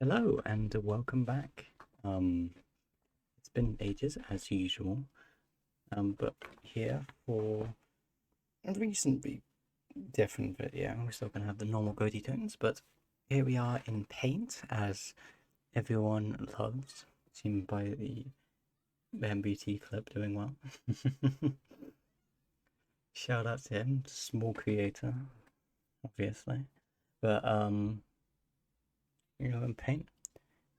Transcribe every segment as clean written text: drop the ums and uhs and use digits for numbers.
Hello and welcome back. It's been ages as usual, but here for a reasonably different video. We're still gonna have the normal Ghoti tones, but here we are in Paint as everyone loves, seen by the MBT clip doing well. Shout out to him, small creator, obviously. But in Paint.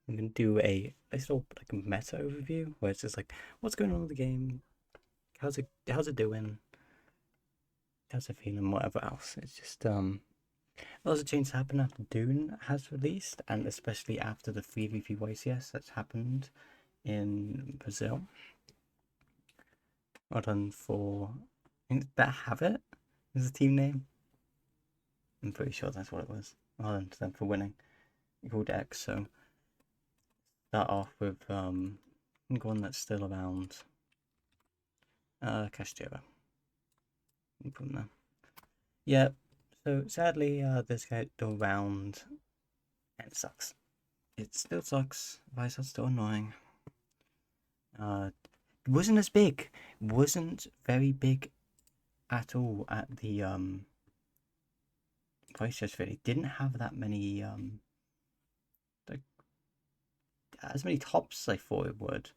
I'm gonna do a little like a meta overview where it's just like what's going on in the game, how's it doing, how's it feeling, whatever else. It's just lots of changes happen after DUNE has released, and especially after the 3v3 YCS that's happened in Brazil. Well done for I think that Habit is the team name. I'm pretty sure that's what it was. Well done to them for winning. Cool deck. So start off with one that's still around. Castillo. Put them there. Yeah, so sadly, this guy still around, and it sucks. It still sucks. Vice still annoying. It wasn't as big. It wasn't very big at all at the Vice just really didn't have that many like as many tops as I thought it would,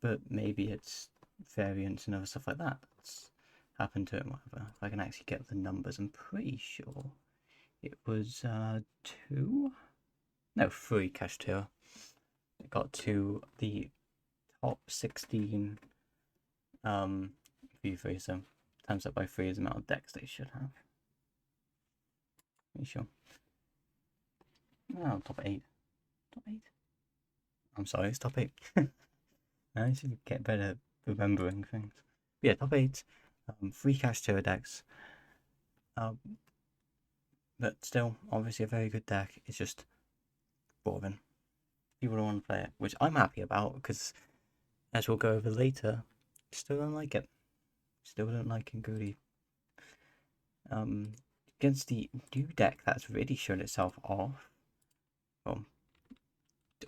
but maybe it's variants and other stuff like that that's happened to it. Whatever. If I can actually get the numbers, I'm pretty sure it was 2. No, 3 cash tier. It got to the top 16 V3, so times that by 3 is the amount of decks they should have. Pretty sure. Oh, top 8. Top 8? I'm sorry, it's top 8. I should get better at remembering things. But yeah, top 8. 3 cash tier decks. But still, obviously a very good deck. It's just boring. People don't want to play it, which I'm happy about because, as we'll go over later, still don't like it. Still don't like Ghoti. Against the new deck that's really shown itself off. Well,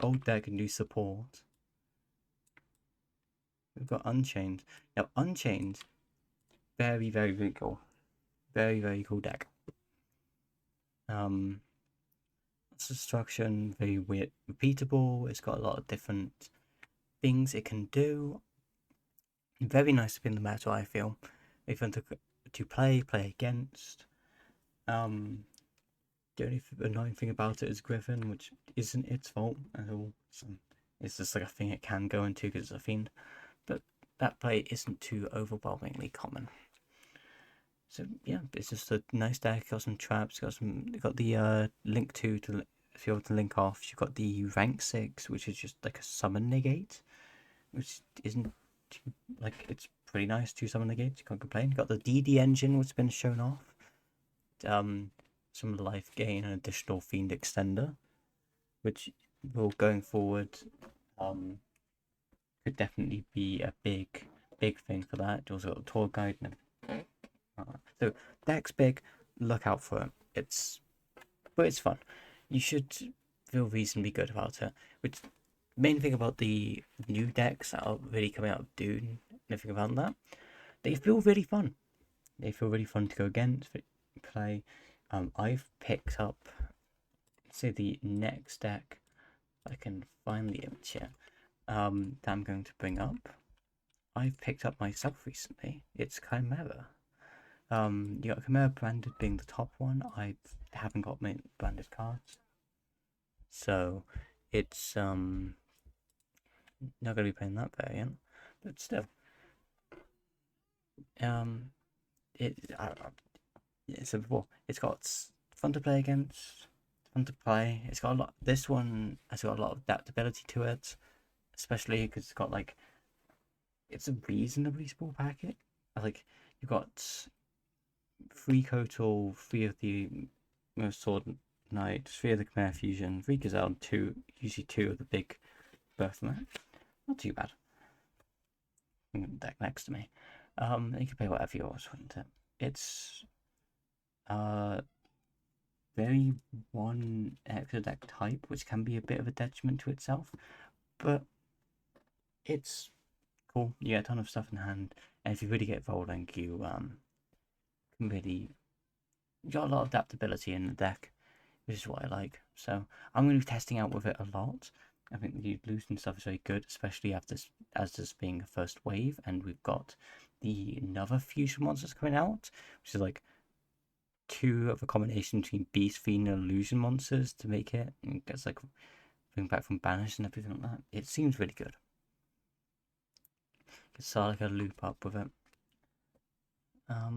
old deck and new support. We've got Unchained. Now, Unchained, very, very, very cool. Very, very cool deck. Destruction, very weird, repeatable. It's got a lot of different things it can do. Very nice to be in the meta, I feel. Very fun to play against. The only annoying thing about it is Griffin, which isn't its fault at all. It's just like a thing it can go into because it's a fiend. But that play isn't too overwhelmingly common. So yeah, it's just a nice deck. Got some traps. Got the link to if you want to link off. You've got the rank 6, which is just like a summon negate, which isn't like it's pretty nice to summon negate. You can't complain. You've got the DD engine, which has been shown off. Some life gain and additional fiend extender, which will going forward could definitely be a big thing for that. You also got a tour guide and everything. So deck's big, look out for it. But it's fun. You should feel reasonably good about it. Which main thing about the new decks that are really coming out of DUNE and everything about that, they feel really fun. They feel really fun to go against, play. I've picked up, say, the next deck. I can find the image here. That I'm going to bring up. I've picked up myself recently. It's Chimera. You got Chimera branded being the top one. I haven't got my branded cards, so it's not gonna be playing that variant, but still, it it's it's got fun to play against, fun to play. It's got a lot. This one has got a lot of adaptability to it, especially because it's got like it's a reasonably small packet. Like you've got 3 Kotal, 3 of the most Sword Knight, 3 of the Khmer Fusion, 3 Gazelle, 2, usually 2 of the big Birthmark. Not too bad. Deck next to me. You can play whatever you want, wouldn't it? It's very one extra deck type, which can be a bit of a detriment to itself, but it's cool. You get a ton of stuff in hand, and if you really get rolling, you can really, you got a lot of adaptability in the deck, which is what I like. So I'm going to be testing out with it a lot. I think the looting stuff is very good, especially after as this being a first wave, and we've got the another fusion monsters coming out, which is like two of a combination between Beast Fiend and Illusion monsters to make it. And it gets like bring back from Banish and everything like that. It seems really good. Could start like a loop up with it. Yeah,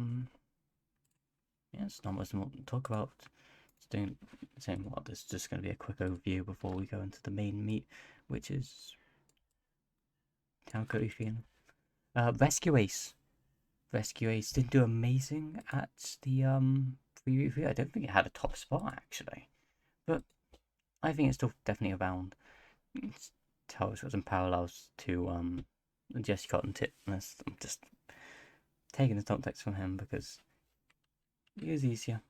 it's not much more to talk about. It's doing the same. What this is just going to be a quick overview before we go into the main meat, which is how good are you feeling? Rescue Ace. Rescue Ace didn't do amazing at the preview review. I don't think it had a top spot actually, but I think it's still definitely around. It's got some parallels to Jesse Cotton tip. I'm just taking the top decks from him because it is easier.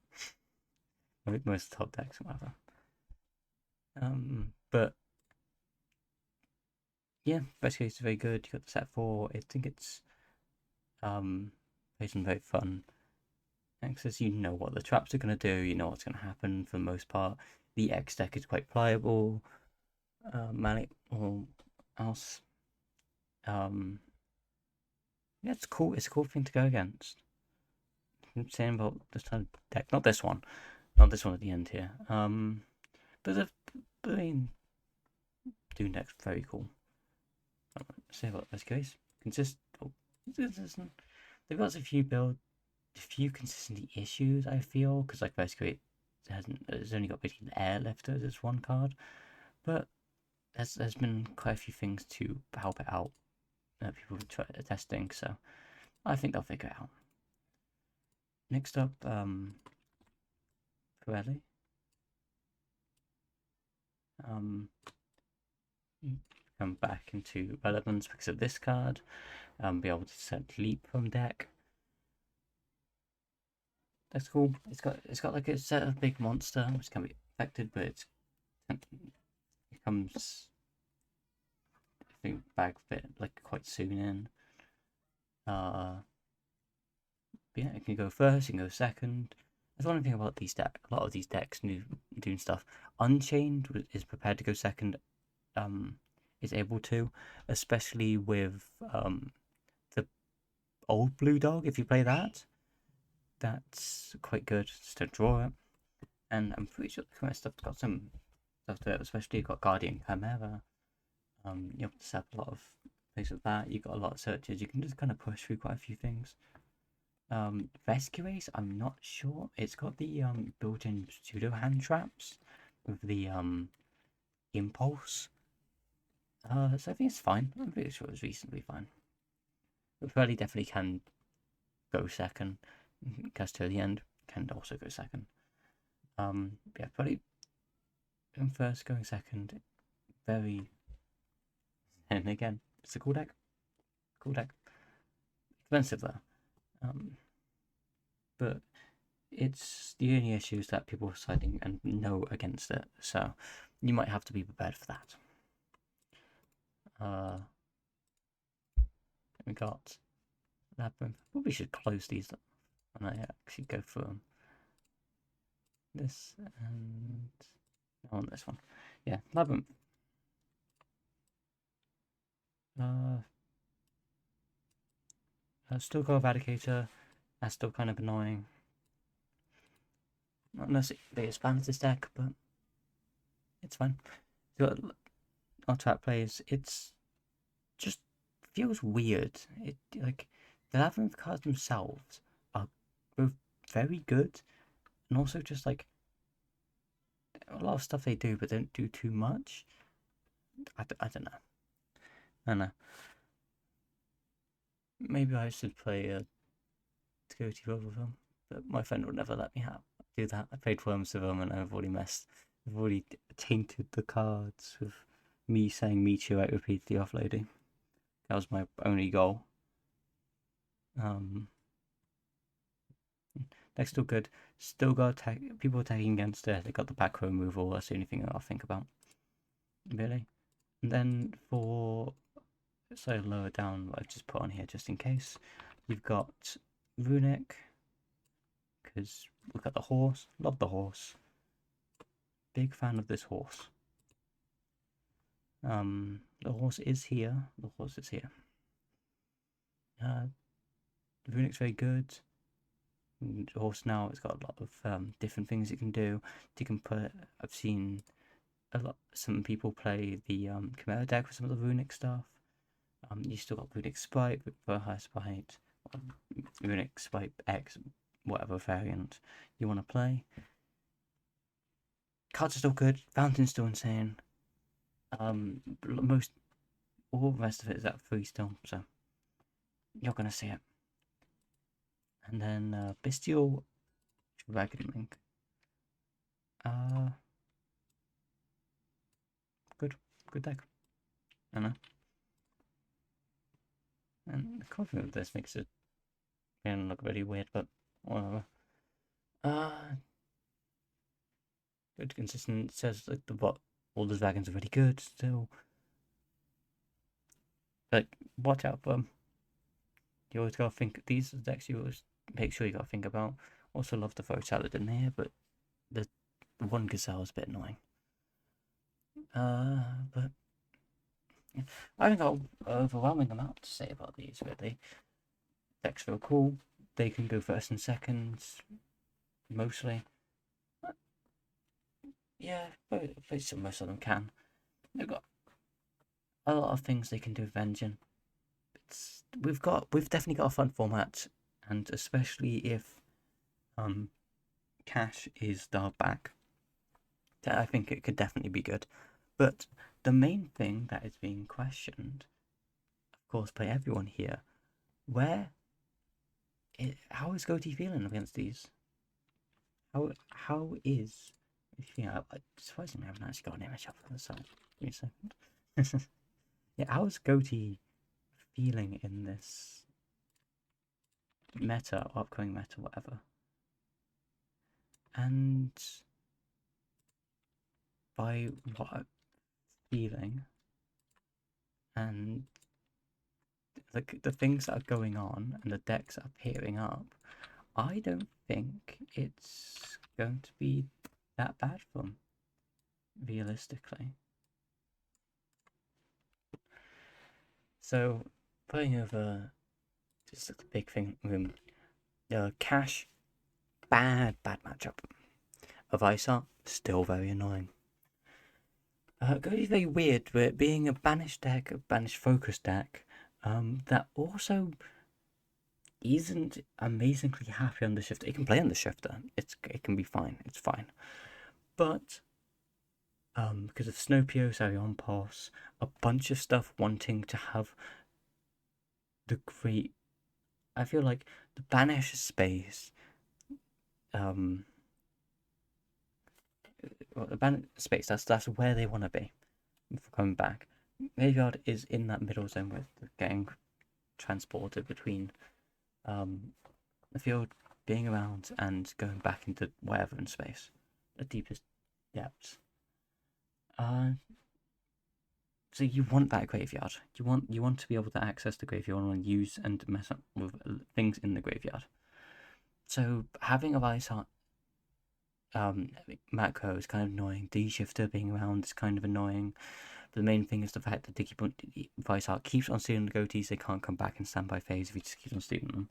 Most top decks, whatever. But yeah, Rescue Ace is very good. You got the set 4. I think it's based on very fun. Because you know what the traps are going to do, you know what's going to happen for the most part. The X deck is quite pliable. Manic or else. Yeah, it's cool. It's a cool thing to go against. I'm saying about this type of deck, not this one at the end here. But I mean, DUNE deck's very cool. Say about this case, consistent. They've got a few consistency issues. I feel because like basically it's only got basically the airlifter as one card, but there's been quite a few things to help it out. People try testing, so I think they'll figure it out. Next up, Pirelli. Come back into relevance because of this card. Be able to set Leap from deck. That's cool. It's got like a set of big monster which can be affected, but it comes I think back fit like quite soon in. But yeah, it can go first, it can go second. That's one thing about these decks. A lot of these decks doing stuff. Unchained is prepared to go second. Is able to, especially with the old blue dog. If you play that, that's quite good. Just to draw it, and I'm pretty sure the current stuff's got some stuff to it. Especially you've got Guardian Chimera. You have to set up a lot of things like that. You've got a lot of searches. You can just kind of push through quite a few things. Rescue Ace, I'm not sure. It's got the built-in pseudo hand traps with the impulse. So I think it's fine. I'm pretty sure it's reasonably fine. But Freddy definitely can go second. Because to the end can also go second. Yeah, Freddy going first, going second. Very. And again, it's a cool deck. Cool deck. Expensive though. But it's the only issues that people are citing and know against it. So you might have to be prepared for that. We got Labyrinth. Probably should close these up when I actually go through them. This and I want this one. Yeah, Labyrinth. I still got Eradicator. That's still kind of annoying. Not unless they expanded this deck, but it's fine. Got our trap plays. It's just feels weird. It like the Labyrinth cards themselves are both very good and also just like a lot of stuff they do, but they don't do too much. I don't know. I don't know. Maybe I should play a Ghoti with them, but my friend would never let me do that. I played Worms with him and I've already tainted the cards with me saying meteorite repeatedly offloading. That was my only goal. Deck's still good. Still got people attacking against it. They got the back row removal. That's the only thing I'll think about, really. And then for lower down, I've just put on here just in case. You've got Runic, because we've got the horse. Love the horse. Big fan of this horse. The horse is here. The horse is here. Runic's very good. The horse now, it's got a lot of different things it can do. You can put. I've seen some people play the Chimera deck for some of the Runic stuff. You still got Runic Sprite for high Sprite, Runic Sprite X, whatever variant you want to play. Cards are still good. Fountain's still insane. Most all the rest of it is at 3 still, so you're gonna see it. And then Bestial Dragon Link. Good deck. I know. And the cover of this makes it look really weird, but whatever. Good consistent. It says like all the dragons are really good still. Like, watch out for them. You always gotta think, these decks you always make sure you gotta think about. Also love the throw salad in here, but the one gazelle is a bit annoying. But yeah. I haven't got an overwhelming amount to say about these, really. Decks feel cool. They can go first and seconds, mostly. Yeah, but most of them can. They've got a lot of things they can do with Vengeance. We've definitely got a fun format, and especially if Cash is dialed back, I think it could definitely be good. But the main thing that is being questioned, of course, by everyone here, how is Ghoti feeling against these? How is, surprisingly I haven't actually got an image up on the side. Give me a second. Yeah, how is Ghoti feeling in this meta, or upcoming meta, whatever? And by what I'm feeling and the things that are going on and the decks that are appearing up, I don't think it's going to be that bad for them, realistically. So, putting over just the big thing, Cash, bad matchup. Of Isar, still very annoying. Ghoti very weird, but being a banished deck, a banished focus deck, that also isn't amazingly happy on the shifter. It can play on the shifter. It can be fine. It's fine. But because of Snowpio, Sarion Pass, a bunch of stuff wanting to have the great. I feel like the banish space. The banish space. That's where they want to be. For coming back, Graveyard is in that middle zone with getting transported between the field, being around, and going back into wherever in space, the deepest depths. So you want that graveyard. You want to be able to access the graveyard and use and mess up with things in the graveyard. So having a Vice macro is kind of annoying. D-Shifter being around is kind of annoying. But the main thing is the fact that Vice keeps on stealing the Ghotis. They can't come back in standby phase if he just keeps on stealing them.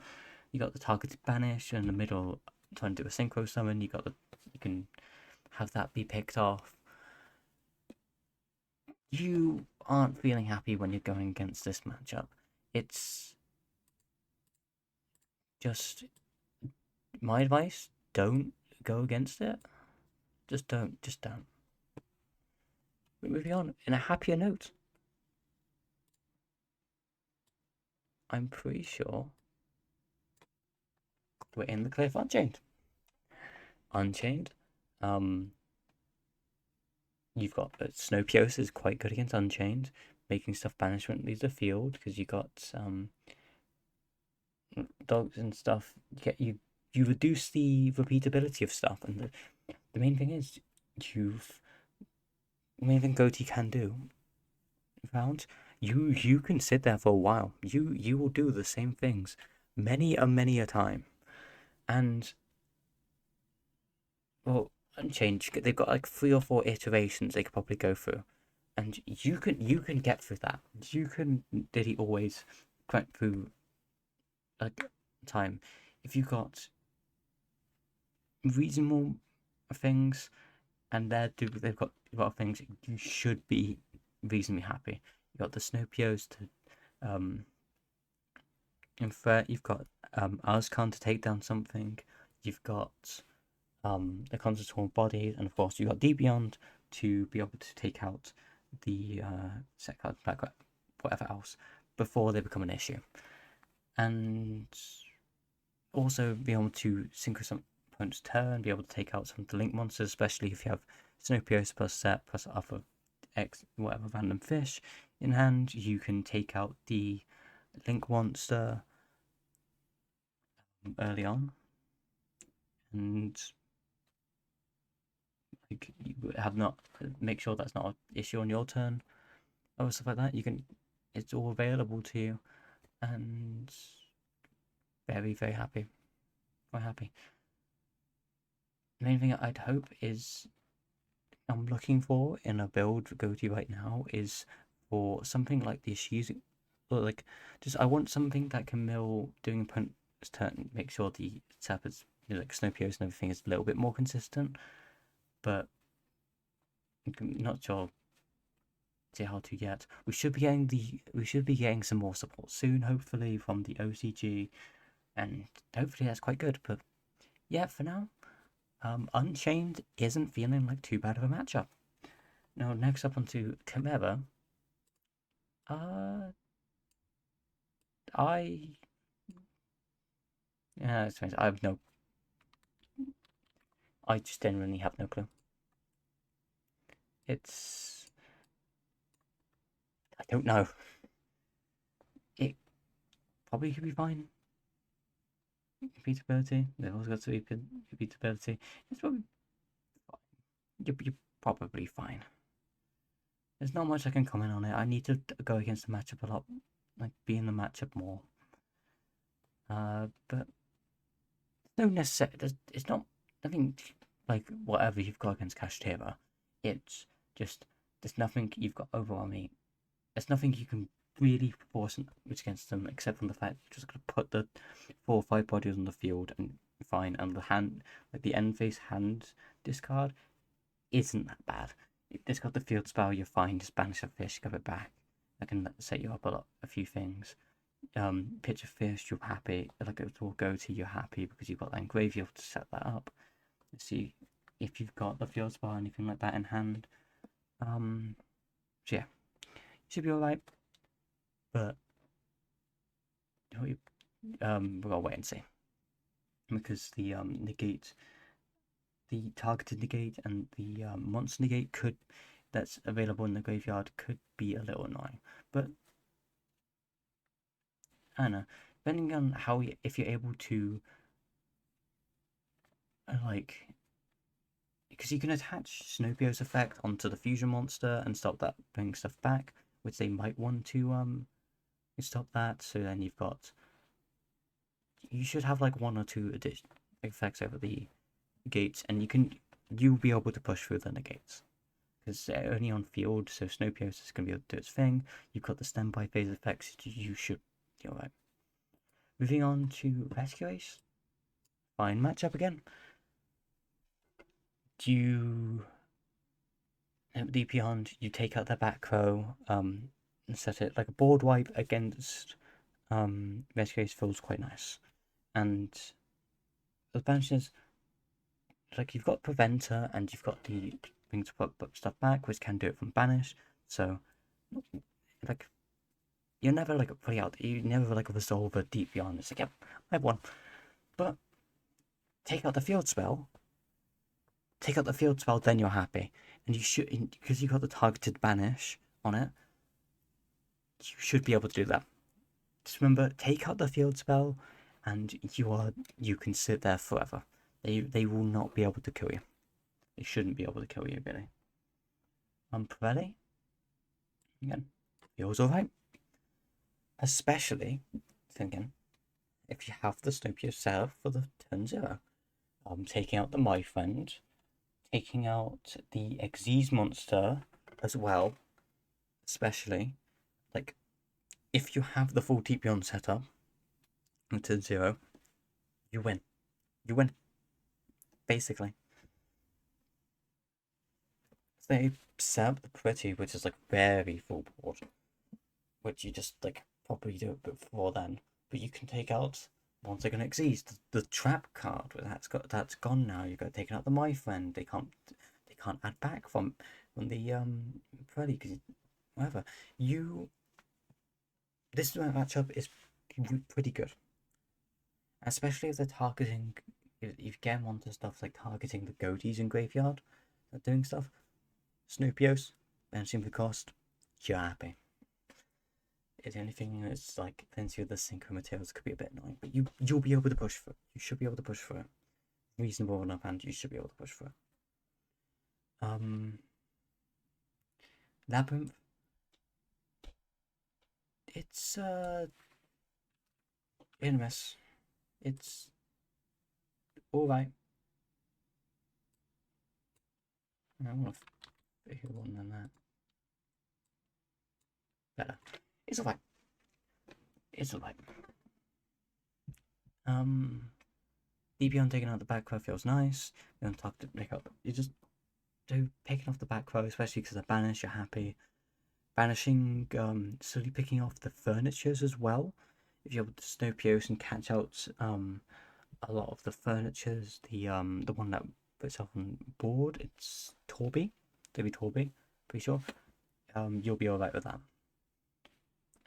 You got the targeted banish in the middle, trying to do a synchro summon. You can have that be picked off. You aren't feeling happy when you're going against this matchup. It's just my advice: don't go against it. Just don't. We're moving on in a happier note. I'm pretty sure we're in the clear for Unchained. You've got Snowpios is quite good against Unchained, making stuff banishment leaves the field because you got dogs and stuff. You you reduce the repeatability of stuff, and the main thing is the main thing Ghoti can do. Found you can sit there for a while. You will do the same things many a time, and well, Unchanged, they've got like 3 or 4 iterations they could probably go through, and you can get through that. You can really always crack through like time if you got reasonable things, and they've got a lot of things. You should be reasonably happy. You got the Snowpios to in threat. You've got Arskan to take down something. You've got the Constitutional Body, and of course you've got D Beyond to be able to take out the set card, whatever else, before they become an issue. And also be able to synchro some opponent's turn, be able to take out some of the link monsters, especially if you have Snowpios plus set plus other X whatever random fish in hand. You can take out the link monster early on, and like you have not make sure that's not an issue on your turn or stuff like that. It's all available to you, and very happy. Quite happy. The main thing I'd hope is I'm looking for in a build Ghoti right now is for something like the issues, or like just I want something that can mill doing opponent's turn, make sure the setup is like Snowpios and everything is a little bit more consistent, but I'm not sure how to yet. We should be getting some more support soon, hopefully from the OCG, and hopefully that's quite good. But yeah, for now, Unchained isn't feeling like too bad of a matchup. Now, next up onto Chimera. I yeah, it's strange. I just genuinely have no clue. I don't know. It probably could be fine. Repeatability. They've also got repeatability. It's probably fine. You're probably fine. There's not much I can comment on it. I need to go against the matchup a lot, like be in the matchup more. But no necessary. It's not. I think like whatever you've got against Kashtira, it's just there's nothing you've got over me. There's nothing you can really force against them except from the fact you're just gonna put the 4 or 5 bodies on the field and fine. And the hand, like the end phase hand discard, isn't that bad. It's got the field spell, you're fine. Just banish a fish, give it back. I can set you up a few things. Pitch a fish, you're happy. Like it will go to you're happy because you've got that engraved. You have to set that up. See if you've got the field spell or anything like that in hand. So yeah, should be alright. But we gotta wait and see because the negate, the targeted negate, and the monster negate that's available in the graveyard could be a little annoying. But I don't know, depending on if you're able to like, because you can attach Snowpio's effect onto the fusion monster and stop that bringing stuff back, which they might want to stop that. So then you should have like 1 or 2 effects over the gates, and you'll be able to push through the negates because they're only on field. So Snowpios is going to be able to do its thing. You've got the standby phase effects. You should be alright. Moving on to Rescue Ace. Fine matchup again. You DP on, you take out the back row, and set it like a board wipe against Rescue Ace feels quite nice. And the banishes, like you've got Preventer and you've got the thing to put stuff back, which can do it from banish. So like you're never like play out, you never like resolve a deep beyond. It's like, yep, I have one. But take out the field spell, then you're happy. And you should, because you've got the targeted banish on it, you should be able to do that. Just remember, take out the field spell and you can sit there forever. They will not be able to kill you. They shouldn't be able to kill you, really. Pirelli, again, feels alright. Especially, thinking, if you have the Snoop yourself for the turn 0. Taking out the My Friend, taking out the Xyz monster as well, especially, like, if you have the full TP setup on turn 0, you win. You win. Basically. They set up the Pretty, which is like very full board, which you just like probably do it before then. But you can take out once again Xyz, the trap card that's gone now. You've got taken out the My Friend. They can't add back from the Pretty because whatever this matchup is pretty good, especially if they're targeting. If you get onto stuff like targeting the Ghotis in graveyard, doing stuff. Snoopios, benching the cost, you're happy. If anything that's like plenty of the synchro materials could be a bit annoying, but you'll be able to push for it. You should be able to push for it. Reasonable enough, and you should be able to push for it. Labyrinth. It's in a mess. It's alright. I want a bigger one than that. Better. It's alright. It's alright. DP on taking out the back row feels nice. You don't have to pick up. You just do picking off the back row, especially because they're banished. You're happy. Banishing, slowly picking off the furnitures as well. If you're able to Snopios and catch out a lot of the furnitures, the one that puts up on board, it's Torby, pretty sure. You'll be alright with that.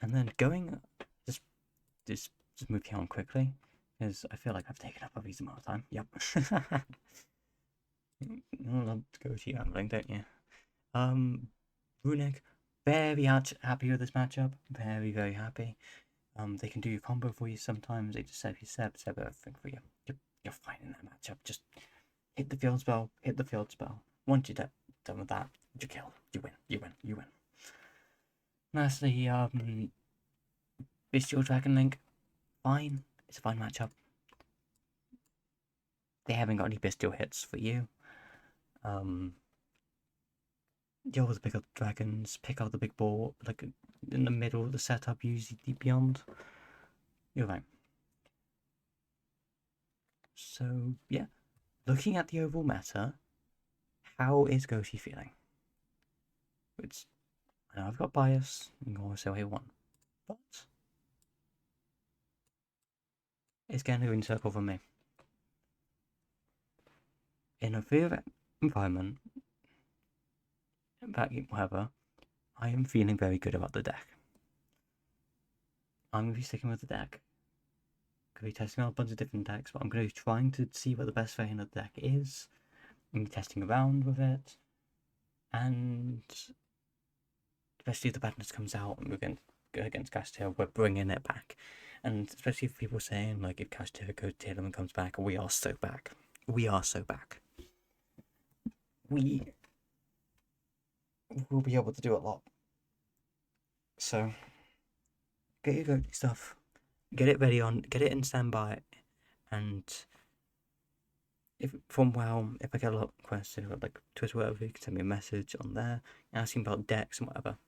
And then going, just move on quickly, because I feel like I've taken up a reasonable amount of time. Yep. You love to go to gambling, don't you? Runic, very happy with this matchup. Very, very happy. They can do your combo for you sometimes. They just set everything for you. You're fine in that matchup. Just hit the field spell, Once you're done with that, you kill. You win. Lastly, Bestial Dragon Link. Fine. It's a fine matchup. They haven't got any Bestial hits for you. You're able to pick up the dragons, pick up the big ball, like in the middle of the setup, use the beyond. You're right. So, yeah. Looking at the overall meta, how is Ghoti feeling? I know I've got bias, I'm going to say what I want, but it's getting a green circle from me. In a fear environment, whatever, I am feeling very good about the deck. I'm going to be sticking with the deck. I'm going to be testing out a bunch of different decks, but I'm going to be trying to see what the best version of the deck is. I'm going to be testing around with it, and especially if the badness comes out and we're going to go against Castillo, we're bringing it back. And especially if people saying, like, if Castillo goes to and comes back, we are so back. We are so back. We will be able to do a lot. So, get your Ghoti stuff, get it ready get it in standby, and if I get a lot of questions, like Twitter, whatever, you can send me a message on there asking about decks and whatever.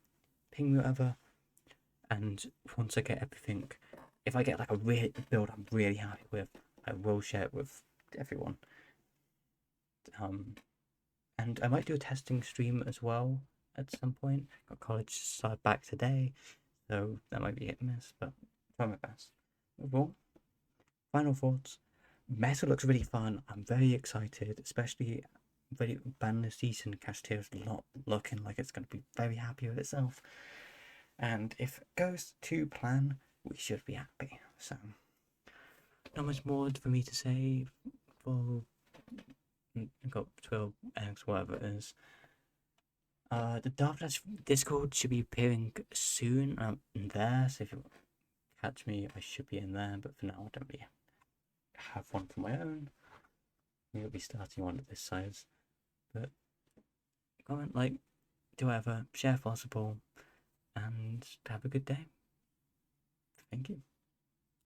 Ping me whatever, and once I get everything, if I get like a build I'm really happy with, I will share it with everyone. And I might do a testing stream as well at some point. Got college started back today, so that might be hit and miss, but try my best. Overall, final thoughts. Meta looks really fun. I'm very excited, especially very banless season. Cashtier's not looking like it's going to be very happy with itself. And if it goes to plan, we should be happy. So, not much more for me to say for got 12x, whatever it is. The Darkness Discord should be appearing soon. I'm there, so if you catch me, I should be in there. But for now, I don't be have one for my own. Maybe I'll be starting one of this size. But comment, like, do whatever, share if possible, and have a good day. Thank you.